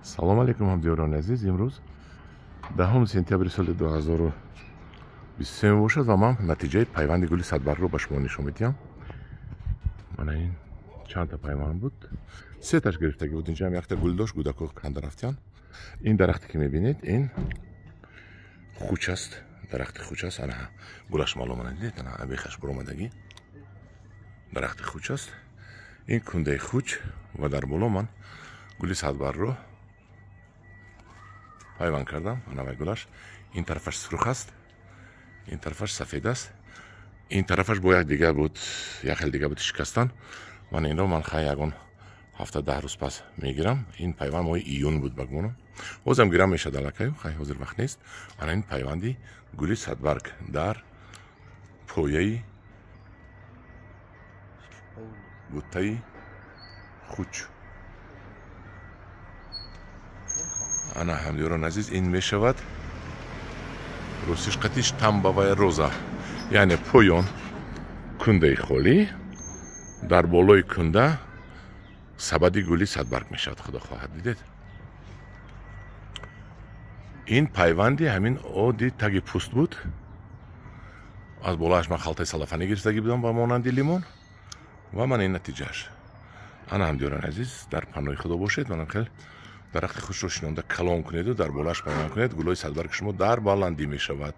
салом алейкум ҳамдиёрони азиз. имрӯз 10 сентябри соли 2023 бошад ва ман натиҷаи пайванди гули садбаргро ба шумо нишон медиҳам. мана ин чандта пайванд буд, сеташ гирифтагӣ буд. инҷа ҳам якта гул дошт, гудако канда рафтиян. ин дарахте ки мебинед, ин хуч аст, дарахти хуч аст. ана гулаш маълум надидед, ана абихаш буромадагӣ дарахти хуч аст. ин кундаи хуч ва дар боло ман гули садбаргро пайванд кардам. анавай гулаш, ин тарафаш сурух аст, ин тарафаш сафед аст, ин тарафаш бо як дигар буд, як хел дигар буд шикастан. ман инро ман хай ягон 7-10 рӯз пас мегирам. ин пайванд моҳи июн буд ба гумонам. ҳозирам гирам мешад аллакаю, хай ҳозир вақт нест. ана ин пайванди гули садбарг дар пояи буттаи хуч. ана ҳамдиёрони азиз, ин мешавад росишқатиш тамбавая роза, яъне поён кундаи холӣ, дар болои кунда сабади гули садбарг мешавад. худо хоҳад, дидед. ин пайванди ҳамин оди таги пӯст буд. аз болоаш ман халтаи салафанӣ гирифтагӣ будам ба монанди лимон ва ман ин натиҷааш. ана ҳамдиёрони азиз, дар паноҳи худо бошед. манам хел дарахти хушро шинонда калон кунеду дар болоаш пайванд кунед, гулои садбарг шумо дар баландӣ мешавад.